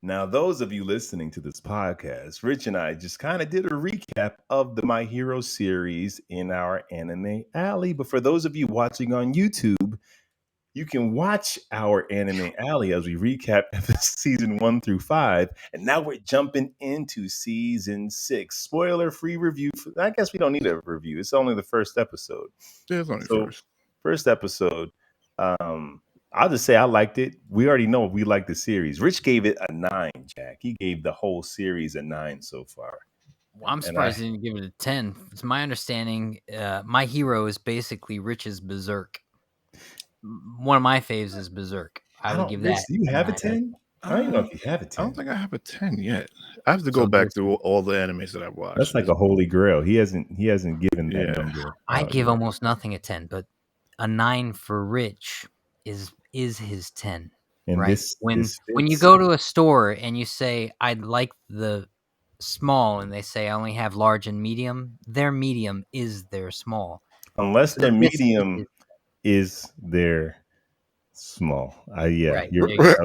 Now, those of you listening to this podcast, Rich and I just kind of did a recap of the My Hero series in our Anime Alley. But for those of you watching on YouTube, you can watch our Anime Alley as we recap season 1 through 5. And now we're jumping into season 6. Spoiler free review. I guess we don't need a review. It's only the first episode. Yeah, it's only So, first. first episode. I'll just say I liked it. We already know we like the series. Rich gave it a 9, Jack. He gave the whole series a 9 so far. Well, I'm And surprised he didn't give it a 10. It's my understanding, My Hero is basically Rich's Berserk. One of my faves is Berserk. I would give Rich, that. do you have a 9. 10? I don't even know if you have a 10. I don't think I have a 10 yet. I have to go So back this- through all the animes that I've watched. That's like a holy grail. He hasn't given that Yeah. number. I out give yet. almost nothing a 10, but a 9 for Rich is his 10. And right? this When this you fits. go to a store and you say, I'd like the small, and they say I only have large and medium, their medium is their small. Unless So their this medium is their small. Yeah, Right. you're There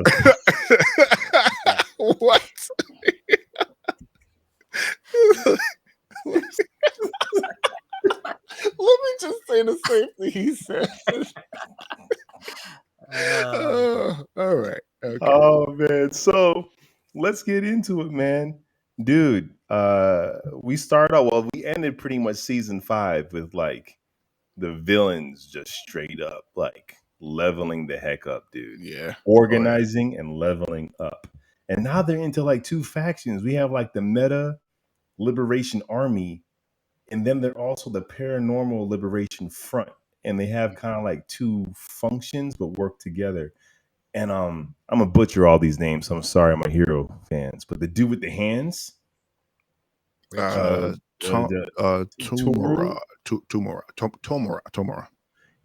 you What? Let me just say the same thing he said. All right. Okay. Oh man. So let's get into it, man. Dude, we ended pretty much season 5 with like the villains just straight up like leveling the heck up, dude. Yeah. Organizing and leveling up. And now they're into like 2 factions. We have like the Meta Liberation Army, and then they're also the Paranormal Liberation Front. And they have kind of like 2 functions but work together. And I'm gonna butcher all these names, so I'm sorry, My Hero fans. But the dude with the hands, Tomura.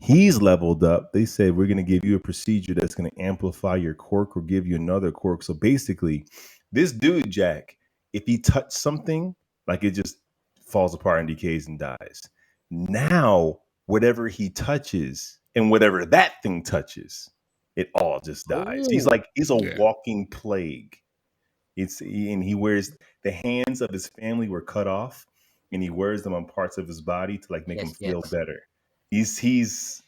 he's leveled up. They said we're gonna give you a procedure that's gonna amplify your quirk or give you another quirk. So basically, this dude, Jack, if he touched something, like it just falls apart and decays and dies. Now, whatever he touches and whatever that thing touches, it all just dies. He's a walking plague. And he wears the hands of his family were cut off, and he wears them on parts of his body to like make him feel better. He's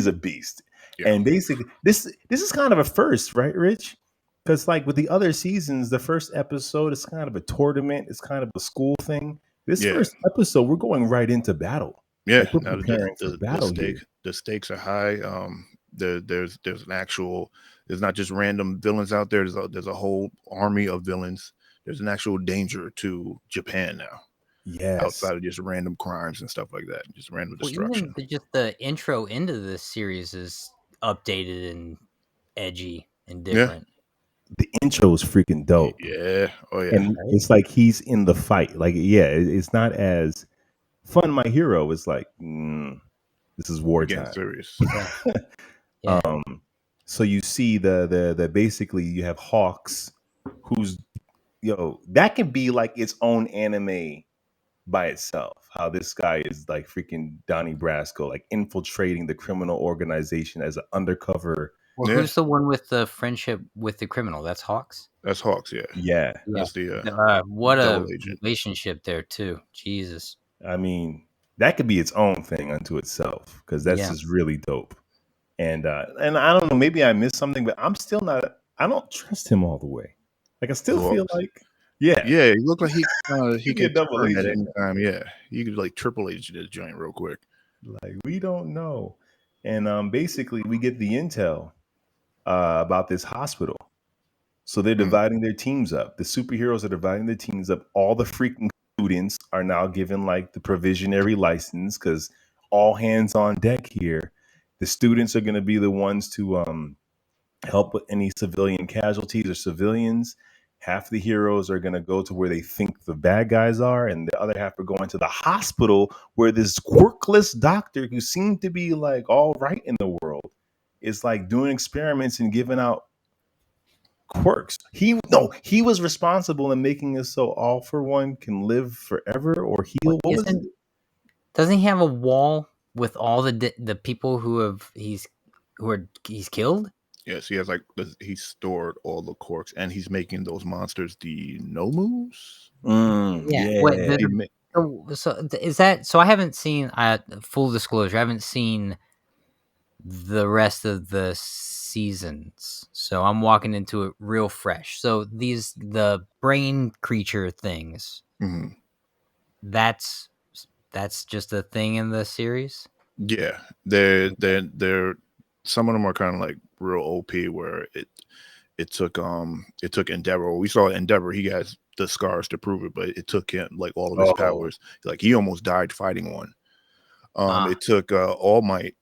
a beast. Yeah. And basically, this is kind of a first, right, Rich? Because like with the other seasons, the first episode is kind of a tournament. It's kind of a school thing. This first episode, we're going right into battle. Yeah, like we're preparing for battle. The stakes are high. There's an actual. There's not just random villains out there. There's a whole army of villains. There's an actual danger to Japan now. Yes. Outside of just random crimes and stuff like that, just random destruction. Even just the intro into this series is updated and edgy and different. The intro is freaking dope. Yeah. Oh yeah. And it's like he's in the fight. Like, yeah, it's not as fun. My Hero is like, this is wartime. Serious. Yeah. So you see the basically you have Hawks, who's that can be like its own anime by itself. How this guy is like freaking Donnie Brasco, like infiltrating the criminal organization as an undercover. Well, who's the one with the friendship with the criminal? That's Hawks. That's Hawks. Yeah. Yeah. That's the what a relationship there too. Jesus. I mean, that could be its own thing unto itself because that's just really dope. And I don't know, maybe I missed something, but I'm still not. I don't trust him all the way. Like I still feel like, yeah, he looked like he could double agent at any time. Yeah, you could like triple agent this joint real quick. Like we don't know, and basically we get the intel about this hospital. So they're dividing their teams up. The superheroes are dividing their teams up. All the freaking students are now given like the provisionary license because all hands on deck here. The students are going to be the ones to help with any civilian casualties or civilians. Half the heroes are going to go to where they think the bad guys are, and the other half are going to the hospital where this quirkless doctor who seemed to be like all right in the world is like doing experiments and giving out quirks. He was responsible in making it so All For One can live forever or heal. Doesn't he have a wall with all the people he's killed? Yes, he has like he stored all the corks, and he's making those monsters the Nomus. Yeah. What Yeah. He ma- is that? So I haven't seen. Full disclosure, I haven't seen the rest of the seasons, so I'm walking into it real fresh. So the brain creature things. Mhm. That's just a thing in the series. Yeah, they're some of them are kind of like real OP where it took Endeavor. We saw Endeavor, he has the scars to prove it, but it took him like all of his Oh. powers. Like he almost died fighting one. Ah, It took All Might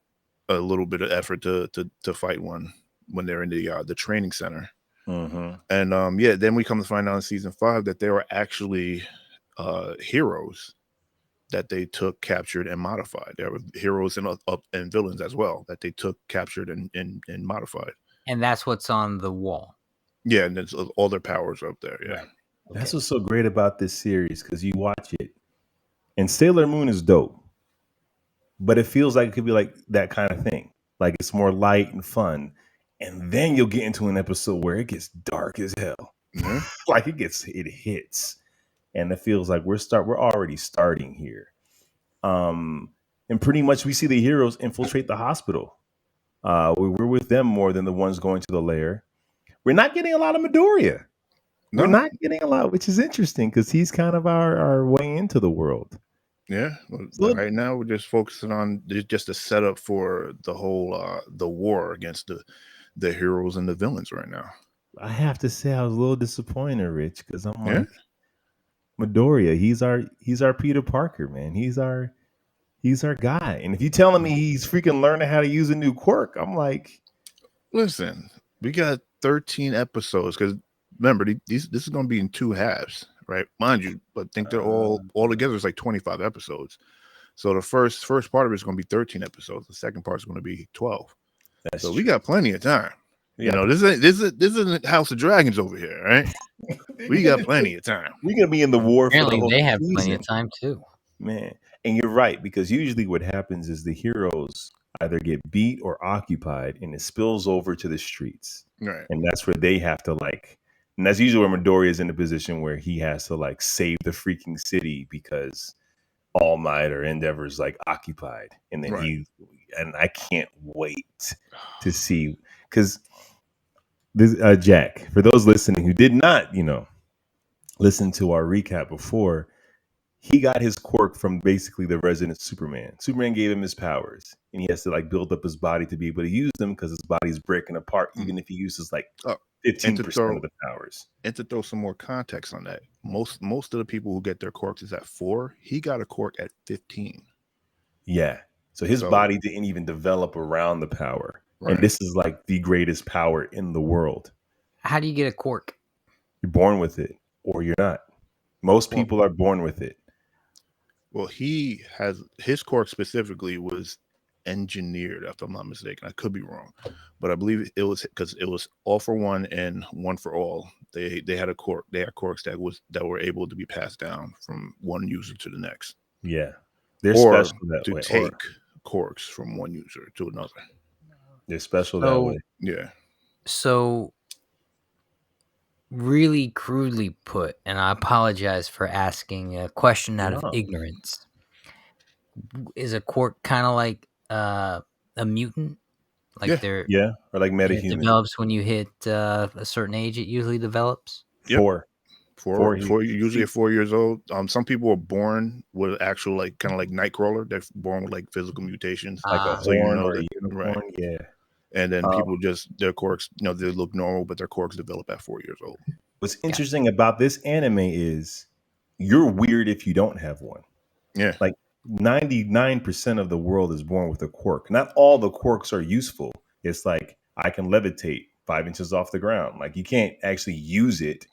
a little bit of effort to fight one when they're in the training center. Mm-hmm. And yeah, then we come to find out in season 5 that they were actually heroes that they took, captured, and modified. There were heroes and villains as well that they took, captured, and modified. and that's what's on the wall. Yeah, and it's all their powers are up there. Yeah. Right. That's Okay. what's so great about this series, because you watch it, and Sailor Moon is dope, but it feels like it could be like that kind of thing. Like it's more light and fun, and then you'll get into an episode where it gets dark as hell. Yeah. Like it hits, and it feels like we're already starting here. Um, and pretty much we see the heroes infiltrate the hospital. We're with them more than the ones going to the lair. We're not getting a lot of Midoriya. We're No. not getting a lot, which is interesting because he's kind of our way into the world. Yeah. But So right now we're just focusing on just a setup for the whole the war against the heroes and the villains right now. I have to say I was a little disappointed, Rich, because I'm Yeah. like Midoriya. He's our Peter Parker, man. He's our guy. And if you're telling me he's freaking learning how to use a new quirk, I'm like, Listen, we got 13 episodes because remember this is going to be in 2 halves, right? Mind you, but think they're all together is like 25 episodes. So the first part of it is going to be 13 episodes. The second part is going to be 12. that's So true. we got plenty of time. Yeah, This isn't House of Dragons over here, right? We got plenty of time. we're gonna be in the war for the Apparently, whole they have plenty season, of time too. man. And you're right, because usually what happens is the heroes either get beat or occupied, and it spills over to the streets. Right. And that's where they have to and that's usually where Midori is in a position where he has to save the freaking city because All Might or Endeavor's occupied. And then Right. and I can't wait to see, because this Jack, for those listening who did not, listen to our recap before, he got his quirk from basically the resident Superman. Superman gave him his powers, and he has to build up his body to be able to use them because his body's breaking apart, even if he uses Oh, 15% of the powers. and to throw some more context on that, most of the people who get their corks is at 4. He got a cork at 15. Yeah. So his So, body didn't even develop around the power. right. And this is the greatest power in the world. How do you get a cork? You're born with it or you're not. Most Well- people are born with it. Well, he has his cork specifically was engineered, if I'm not mistaken. I could be wrong, but I believe it was because it was all for one and one for all. They had a cork. They had corks that were able to be passed down from one user to the next, Yeah. They're or special that to way. take corks from one user to another. They're special that So, way. Yeah. so really crudely put, and I apologize for asking a question out of No. ignorance. Is a quark kind of like a mutant? Like Yeah. they're Yeah. Or and it metahuman. develops when you hit a certain age. It usually develops. Yep. 4. Four, Four, usually at 4 years old. Some people are born with actual kind of like Nightcrawler. They're born with physical mutations, like a so horn or a that unicorn. right. Yeah. And then people their corks, they look normal, but their corks develop at 4 years old. What's interesting about this anime is you're weird if you don't have one. Yeah. 99% of the world is born with a quirk. Not all the quirks are useful. It's I can levitate 5 inches off the ground. You can't actually use it,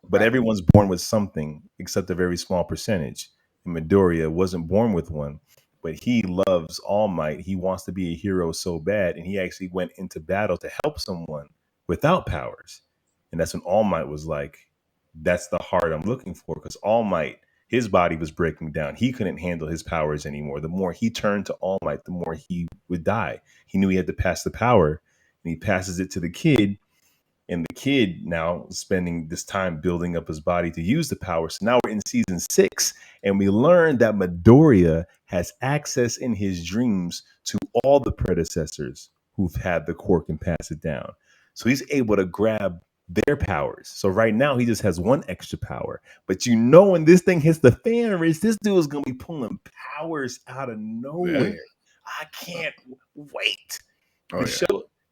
but Right. everyone's born with something except a very small percentage. And Midoriya wasn't born with one, but he loves All Might. He wants to be a hero so bad, and he actually went into battle to help someone without powers. And that's when All Might was like, that's the heart I'm looking for, because All Might, his body was breaking down. He couldn't handle his powers anymore. The more he turned to All Might, the more he would die. He knew he had to pass the power. and he passes it to the kid. And the kid now spending this time building up his body to use the power. So now we're in season 6, and we learn that Midoriya has access in his dreams to all the predecessors who've had the quirk and pass it down. So he's able to grab their powers. So right now he just has one extra power. But when this thing hits the fan, Rich, this dude is gonna be pulling powers out of nowhere. I can't wait.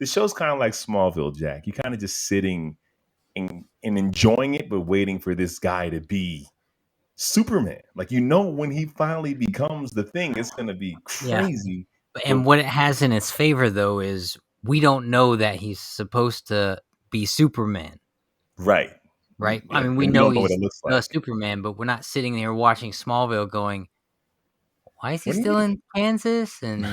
The show's kind of like Smallville, Jack. You're kind of just sitting and enjoying it, but waiting for this guy to be Superman. Like, when he finally becomes the thing, it's going to be crazy. And what it has in its favor, though, is we don't know that he's supposed to be Superman. Right. Right? Yeah. I mean, we know he's Superman, but we're not sitting there watching Smallville going, why is he still in Kansas? And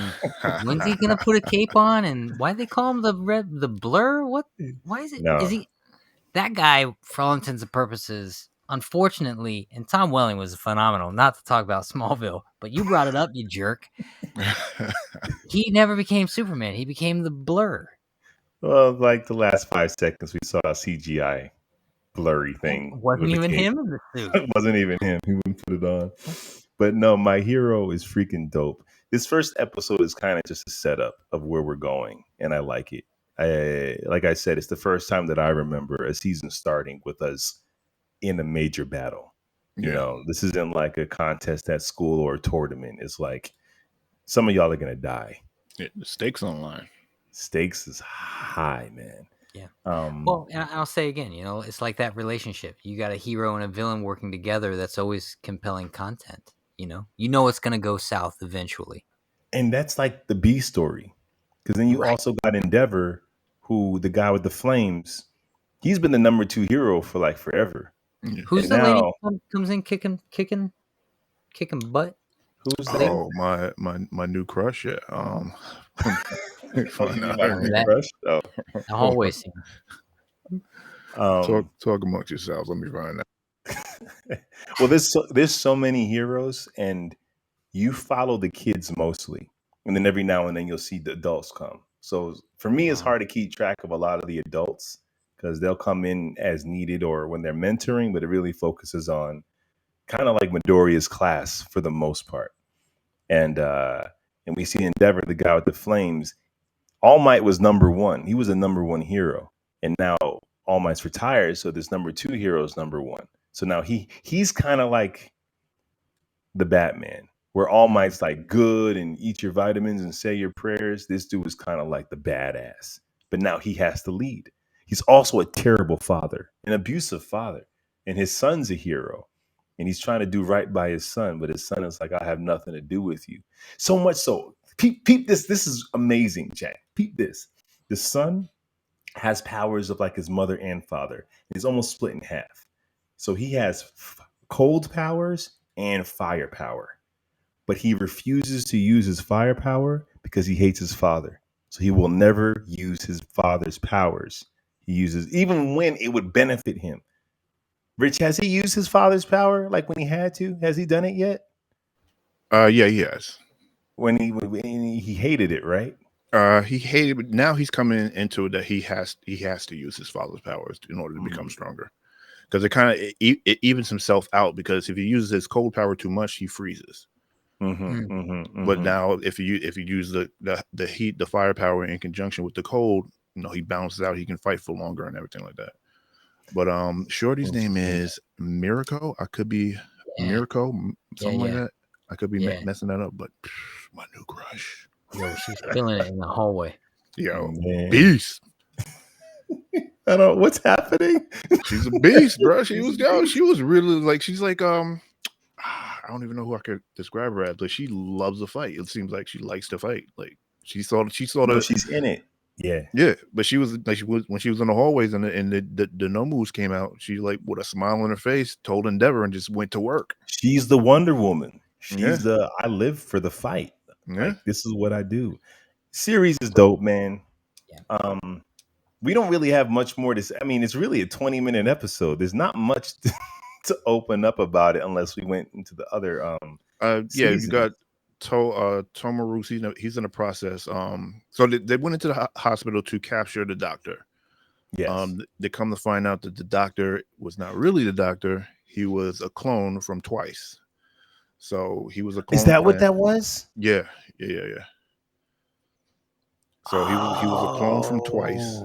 when's he gonna put a cape on? And why do they call him the Blur? What? Why is it? No. Is he that guy? For all intents and purposes, unfortunately, and Tom Welling was phenomenal. Not to talk about Smallville, but you brought it up, you jerk. He never became Superman. He became the Blur. Well, like the last 5 seconds, we saw a CGI blurry thing. It wasn't even him in the suit. It wasn't even him. He wouldn't put it on. But no, My Hero is freaking dope. This first episode is kind of just a setup of where we're going, and I like it. Like I said, it's the first time that I remember a season starting with us in a major battle. This isn't like a contest at school or a tournament. It's like some of y'all are gonna die. The stakes online. Stakes is high, man. Yeah. Well, and I'll say again, it's like that relationship. You got a hero and a villain working together. That's always compelling content. It's going to go south eventually. And that's like the B story. Because then you also got Endeavor, who the guy with the flames, he's been the number 2 hero for like forever. Who's the lady who comes in kicking butt? Who's that? Oh, my new crush. Yeah. Crush? Oh. The hallway scene. Talk amongst yourselves. Let me find that. Well, there's so many heroes, and you follow the kids mostly, and then every now and then you'll see the adults come. So for me, it's hard to keep track of a lot of the adults because they'll come in as needed or when they're mentoring, but it really focuses on kind of like Midoriya's class for the most part. And we see Endeavor, the guy with the flames. All Might was number 1. He was a number 1 hero, and now All Might's retired, so this number 2 hero is number 1. So now he's kind of like the Batman, where All Might's like good and eat your vitamins and say your prayers. This dude is kind of like the badass, but now he has to lead. He's also a terrible father, an abusive father, and his son's a hero, and he's trying to do right by his son, but his son is like, I have nothing to do with you. So much so, peep this. This is amazing, Jack. Peep this. The son has powers of like his mother and father. He's almost split in half. So he has cold powers and fire power, but he refuses to use his fire power because he hates his father. So he will never use his father's powers. He uses, even when it would benefit him. Rich, has he used his father's power like when he had to? Has he done it yet? Yeah, he has. When he hated it, right? He hated, but now he's coming into it that he has to use his father's powers in order to become stronger. Because it kind of it evens himself out. Because if he uses his cold power too much, he freezes. But now, if you use the heat, the firepower in conjunction with the cold, he balances out. He can fight for longer and everything like that. But Shorty's name is Miracle. I could be Miracle, something like that. I could be messing that up. But my new crush. Yo, she's killing it in the hallway. Yo, beast. I don't know what's happening. She's a beast, bro. She was really like, she's like, I don't even know who I could describe her as, but she loves to fight. It seems like she likes to fight. Like she's in it. Yeah. Yeah. But she was when she was in the hallways and the Nomus came out, she like with a smile on her face told Endeavor and just went to work. She's the Wonder Woman. She's I live for the fight. Yeah. Like, this is what I do. Series is dope, man. Yeah. We don't really have much more to say. I mean, it's really a 20-minute episode. There's not much to open up about it unless we went into the other you got Tomaru, he's in the process. So they went into the hospital to capture the doctor. Yes. They come to find out that the doctor was not really the doctor. He was a clone from Twice. So he was a clone. Is that what that was? Yeah. So he was a clone from Twice.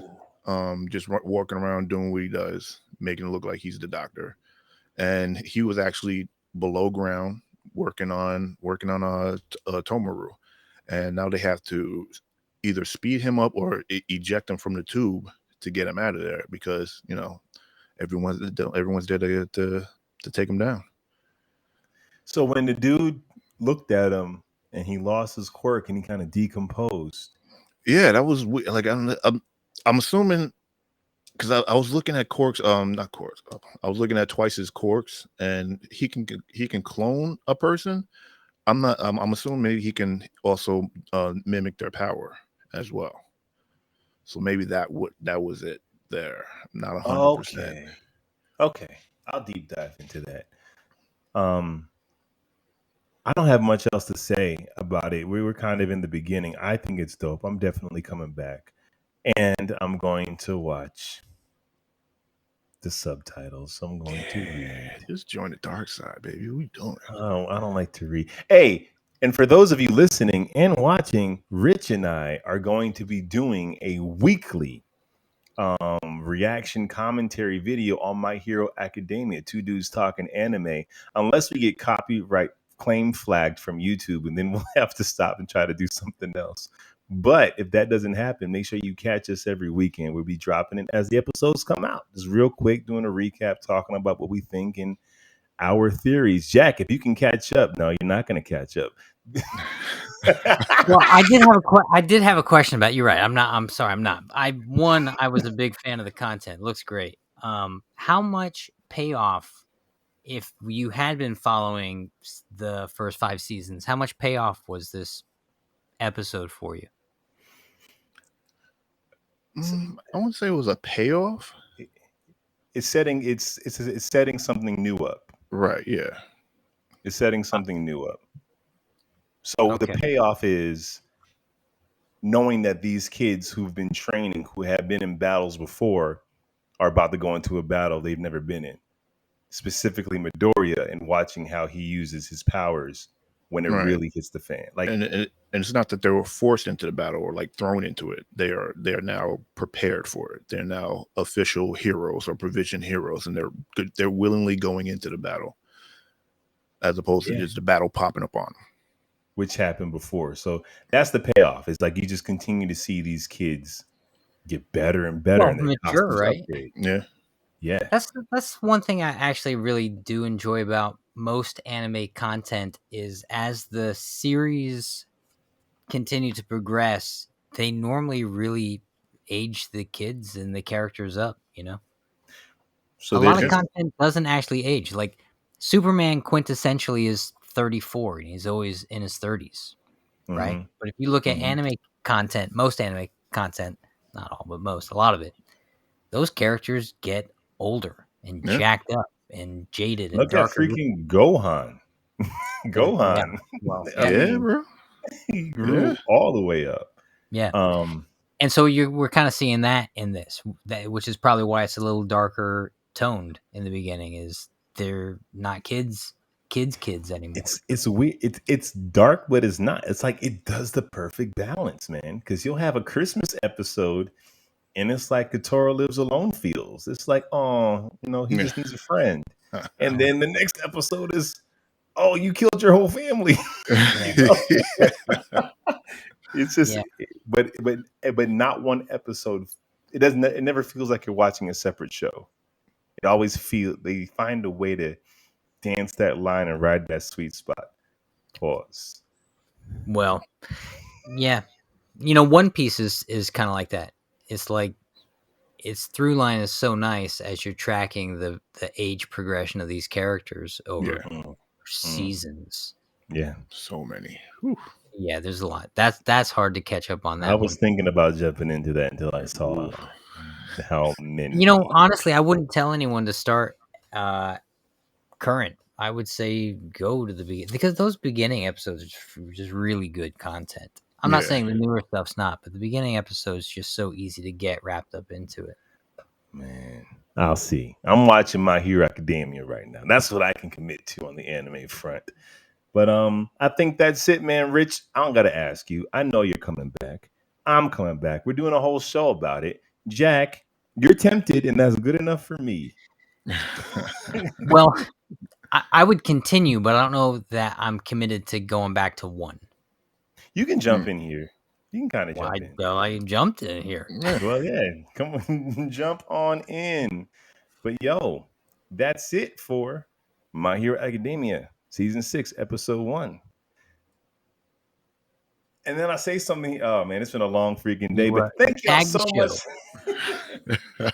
Oh. Just walking around doing what he does, making it look like he's the doctor. And he was actually below ground working on Tomaru. And now they have to either speed him up or eject him from the tube to get him out of there, because everyone's there to take him down. So when the dude looked at him and he lost his quirk and he kind of decomposed. Yeah, that was like I'm assuming, because I was looking at Quark's not Quark's. I was looking at Twice's Quarks, and he can clone a person. I'm assuming maybe he can also mimic their power as well. So maybe that was it there. Not 100%. Okay. I'll deep dive into that. I don't have much else to say about it. We were kind of in the beginning. I think it's dope. I'm definitely coming back. And I'm going to watch the subtitles. I'm going to read. Just join the dark side, baby. What are you doing? Oh, I don't like to read. Hey, and for those of you listening and watching, Rich and I are going to be doing a weekly reaction commentary video on My Hero Academia, Two Dudes Talking Anime, unless we get copyright claim flagged from YouTube, and then we'll have to stop and try to do something else. But if that doesn't happen, make sure you catch us every weekend. We'll be dropping it as the episodes come out. Just real quick, doing a recap, talking about what we think and our theories. Jack, if you can catch up. No, you're not going to catch up. Well, I did have a question about. You're right. I'm sorry. I'm not. I was a big fan of the content. It looks great. How much payoff, if you had been following the first 5 seasons, how much payoff was this episode for you? I wouldn't say it was a payoff. It's setting something new up. Right. Yeah. It's setting something new up. So the payoff is knowing that these kids who've been training, who have been in battles before, are about to go into a battle they've never been in. Specifically Midoriya, and watching how he uses his powers when it really hits the fan. Like, and it's not that they were forced into the battle or like thrown into it. They are now prepared for it. They're now official heroes or provision heroes, and they're willingly going into the battle, as opposed to just the battle popping up on them, which happened before. So that's the payoff. It's like you just continue to see these kids get better and better, and mature, right? Upgrade. Yeah. That's one thing I actually really do enjoy about most anime content, is as the series continue to progress, they normally really age the kids and the characters up, So a lot of content doesn't actually age. Like Superman quintessentially is 34 and he's always in his 30s, right? But if you look at anime content, most anime content, not all, but most, a lot of it, those characters get older and jacked up and jaded. Look and at freaking Gohan. Gohan. Bro. He grew all the way up. Yeah. And so we're kind of seeing that in this, which is probably why it's a little darker toned in the beginning, is they're not kids anymore. It's weird. It's dark, but it's not. It's like it does the perfect balance, man. Because you'll have a Christmas episode, and it's like Katoro Lives Alone feels. It's like, he just needs a friend. And then the next episode is, oh, you killed your whole family. It's just, but not one episode. It never feels like you're watching a separate show. It always they find a way to dance that line and ride that sweet spot. Pause. Well, yeah. One Piece is kind of like that. It's like its through line is so nice as you're tracking the age progression of these characters over seasons. Yeah. So many. Whew. Yeah, there's a lot. That's hard to catch up on that. I was thinking about jumping into that until I saw how many. Honestly, I wouldn't tell anyone to start current I would say go to the beginning because those beginning episodes are just really good content. I'm not Yeah. saying the newer stuff's not, but the beginning episodes just so easy to get wrapped up into it. Man, I'll see. I'm watching My Hero Academia right now. That's what I can commit to on the anime front. But I think that's it, man. Rich, I don't gotta ask you. I know you're coming back. I'm coming back. We're doing a whole show about it. Jack, you're tempted, and that's good enough for me. Well, I would continue, but I don't know that I'm committed to going back to one. You can jump in here. You can kind of Well, jump in. I jumped in here. Yeah. Well, yeah, come on, jump on in. But yo, that's it for My Hero Academia, season 6, episode 1. And then I say something. Oh man, it's been a long freaking day. You But thank y'all tag the so show. much.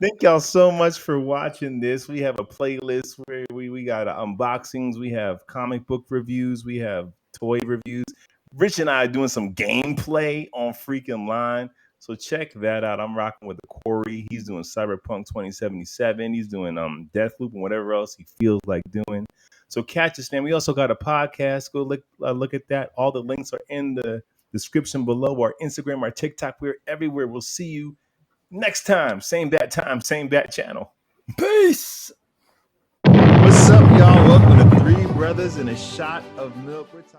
Thank y'all so much for watching this. We have a playlist where we got unboxings, we have comic book reviews, we have toy reviews. Rich and I are doing some gameplay on freaking line. So check that out. I'm rocking with the Corey. He's doing Cyberpunk 2077. He's doing Deathloop and whatever else he feels like doing. So catch us, man. We also got a podcast. Go look at that. All the links are in the description below. Our Instagram, our TikTok. We're everywhere. We'll see you next time. Same bat time, same bat channel. Peace. What's up, y'all? Welcome to 3 Brothers and a Shot of Milk. We're talking